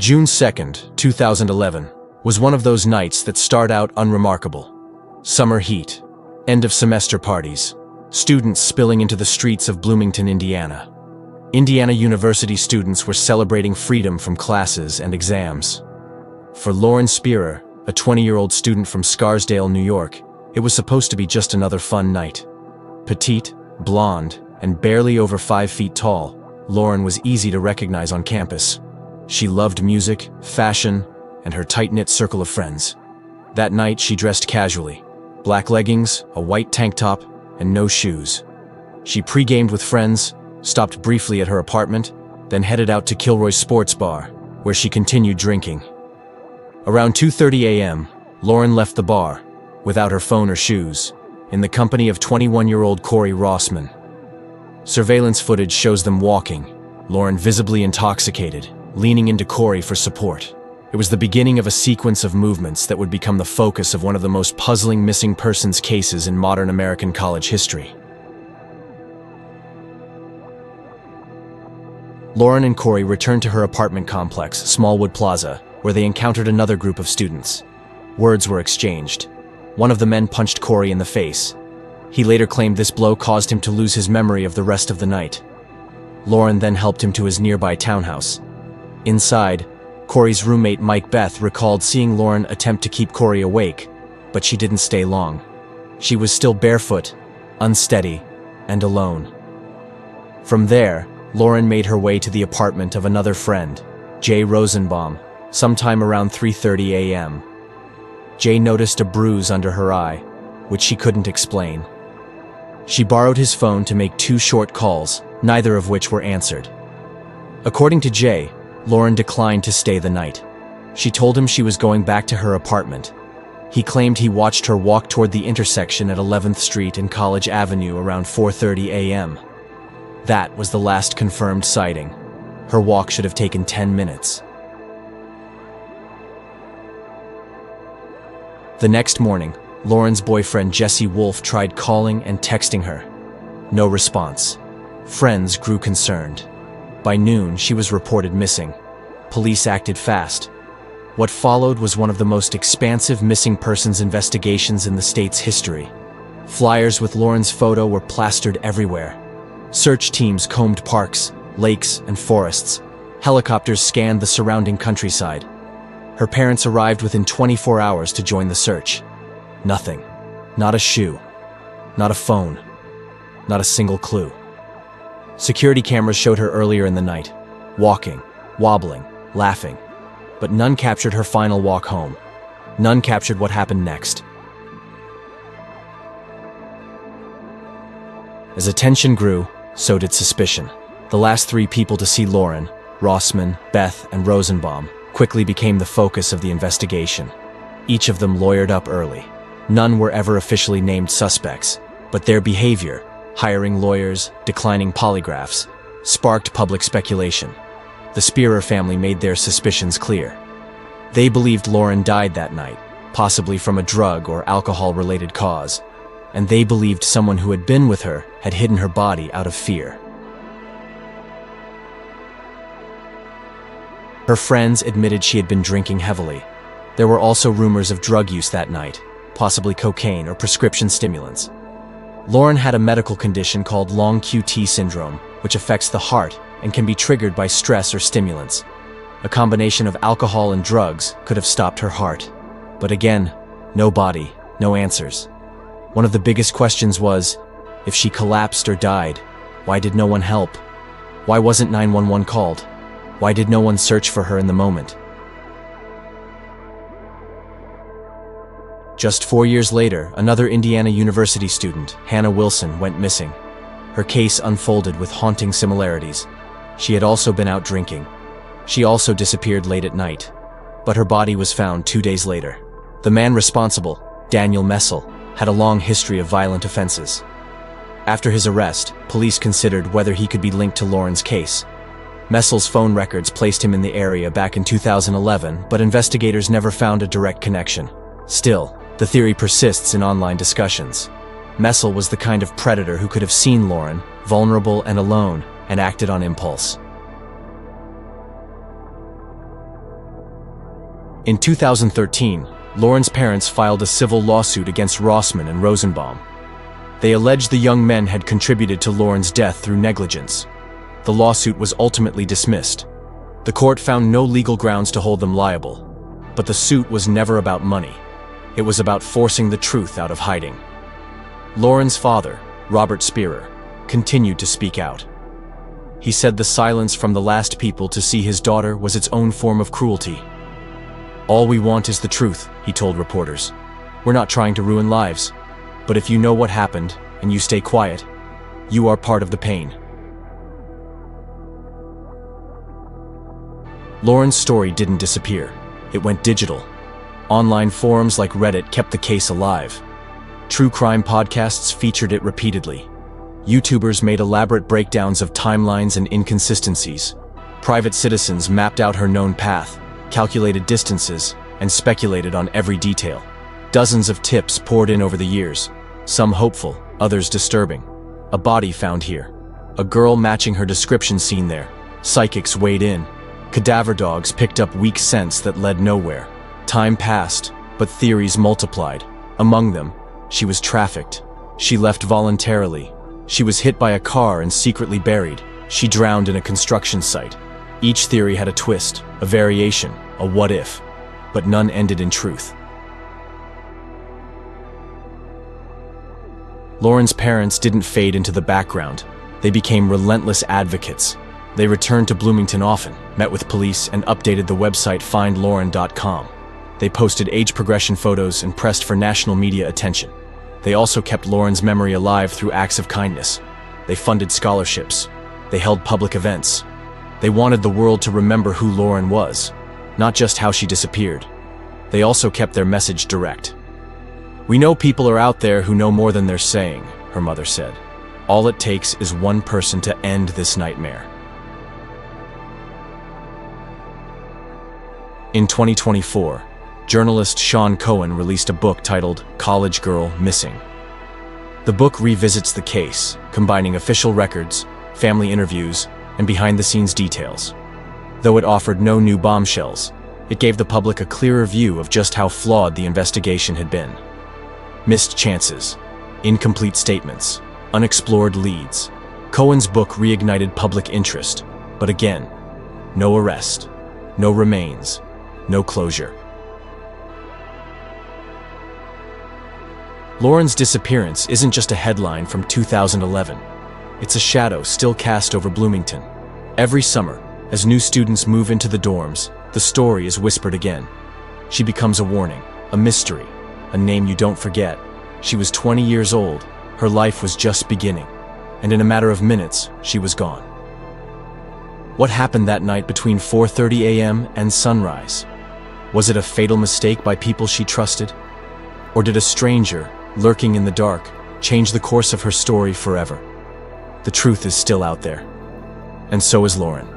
June 2nd, 2011, was one of those nights that start out unremarkable. Summer heat, end-of-semester parties, students spilling into the streets of Bloomington, Indiana. Indiana University students were celebrating freedom from classes and exams. For Lauren Spierer, a 20-year-old student from Scarsdale, New York, it was supposed to be just another fun night. Petite, blonde, and barely over 5 feet tall, Lauren was easy to recognize on campus. She loved music, fashion, and her tight-knit circle of friends. That night, she dressed casually. Black leggings, a white tank top, and no shoes. She pre-gamed with friends, stopped briefly at her apartment, then headed out to Kilroy's sports bar, where she continued drinking. Around 2:30 a.m., Lauren left the bar, without her phone or shoes, in the company of 21-year-old Corey Rossman. Surveillance footage shows them walking, Lauren visibly intoxicated, leaning into Corey for support. It was the beginning of a sequence of movements that would become the focus of one of the most puzzling missing persons cases in modern American college history. Lauren and Corey returned to her apartment complex, Smallwood Plaza, where they encountered another group of students. Words were exchanged. One of the men punched Corey in the face. He later claimed this blow caused him to lose his memory of the rest of the night. Lauren then helped him to his nearby townhouse. Inside, Corey's roommate Mike Beth recalled seeing Lauren attempt to keep Corey awake, but she didn't stay long. She was still barefoot, unsteady, and alone. From there, Lauren made her way to the apartment of another friend, Jay Rosenbaum, sometime around 3:30 a.m. Jay noticed a bruise under her eye, which she couldn't explain. She borrowed his phone to make 2 short calls, neither of which were answered. According to Jay, Lauren declined to stay the night. She told him she was going back to her apartment. He claimed he watched her walk toward the intersection at 11th Street and College Avenue around 4:30 a.m. That was the last confirmed sighting. Her walk should have taken 10 minutes. The next morning, Lauren's boyfriend Jesse Wolfe tried calling and texting her. No response. Friends grew concerned. By noon, she was reported missing. Police acted fast. What followed was one of the most expansive missing persons investigations in the state's history. Flyers with Lauren's photo were plastered everywhere. Search teams combed parks, lakes, and forests. Helicopters scanned the surrounding countryside. Her parents arrived within 24 hours to join the search. Nothing. Not a shoe. Not a phone. Not a single clue. Security cameras showed her earlier in the night, walking, wobbling, laughing, but none captured her final walk home. None captured what happened next. As attention grew, so did suspicion. The last 3 people to see Lauren, Rossman, Beth, and Rosenbaum, quickly became the focus of the investigation. Each of them lawyered up early. None were ever officially named suspects, but their behavior, hiring lawyers, declining polygraphs, sparked public speculation. The Spierer family made their suspicions clear. They believed Lauren died that night, possibly from a drug or alcohol-related cause, and they believed someone who had been with her had hidden her body out of fear. Her friends admitted she had been drinking heavily. There were also rumors of drug use that night, possibly cocaine or prescription stimulants. Lauren had a medical condition called long QT syndrome, which affects the heart and can be triggered by stress or stimulants. A combination of alcohol and drugs could have stopped her heart. But again, no body, no answers. One of the biggest questions was, if she collapsed or died, why did no one help? Why wasn't 911 called? Why did no one search for her in the moment? Just 4 years later, another Indiana University student, Hannah Wilson, went missing. Her case unfolded with haunting similarities. She had also been out drinking. She also disappeared late at night, but her body was found 2 days later. The man responsible, Daniel Messel, had a long history of violent offenses. After his arrest, police considered whether he could be linked to Lauren's case. Messel's phone records placed him in the area back in 2011, but investigators never found a direct connection. Still, the theory persists in online discussions. Messel was the kind of predator who could have seen Lauren, vulnerable and alone, and acted on impulse. In 2013, Lauren's parents filed a civil lawsuit against Rossman and Rosenbaum. They alleged the young men had contributed to Lauren's death through negligence. The lawsuit was ultimately dismissed. The court found no legal grounds to hold them liable. But the suit was never about money. It was about forcing the truth out of hiding. Lauren's father, Robert Spierer, continued to speak out. He said the silence from the last people to see his daughter was its own form of cruelty. "All we want is the truth," he told reporters. "We're not trying to ruin lives. But if you know what happened and you stay quiet, you are part of the pain." Lauren's story didn't disappear. It went digital. Online forums like Reddit kept the case alive. True crime podcasts featured it repeatedly. YouTubers made elaborate breakdowns of timelines and inconsistencies. Private citizens mapped out her known path, calculated distances, and speculated on every detail. Dozens of tips poured in over the years, some hopeful, others disturbing. A body found here. A girl matching her description seen there. Psychics weighed in. Cadaver dogs picked up weak scents that led nowhere. Time passed, but theories multiplied. Among them, she was trafficked. She left voluntarily. She was hit by a car and secretly buried. She drowned in a construction site. Each theory had a twist, a variation, a what if, but none ended in truth. Lauren's parents didn't fade into the background. They became relentless advocates. They returned to Bloomington often, met with police, and updated the website findlauren.com. They posted age progression photos and pressed for national media attention. They also kept Lauren's memory alive through acts of kindness. They funded scholarships. They held public events. They wanted the world to remember who Lauren was, not just how she disappeared. They also kept their message direct. "We know people are out there who know more than they're saying," her mother said. "All it takes is one person to end this nightmare." In 2024, journalist Sean Cohen released a book titled College Girl Missing. The book revisits the case, combining official records, family interviews, and behind-the-scenes details. Though it offered no new bombshells, it gave the public a clearer view of just how flawed the investigation had been. Missed chances, incomplete statements, unexplored leads. Cohen's book reignited public interest, but again, no arrest, no remains, no closure. Lauren's disappearance isn't just a headline from 2011. It's a shadow still cast over Bloomington. Every summer, as new students move into the dorms, the story is whispered again. She becomes a warning, a mystery, a name you don't forget. She was 20 years old, her life was just beginning, and in a matter of minutes, she was gone. What happened that night between 4:30 a.m. and sunrise? Was it a fatal mistake by people she trusted? Or did a stranger, lurking in the dark, change the course of her story forever? The truth is still out there, and so is Lauren.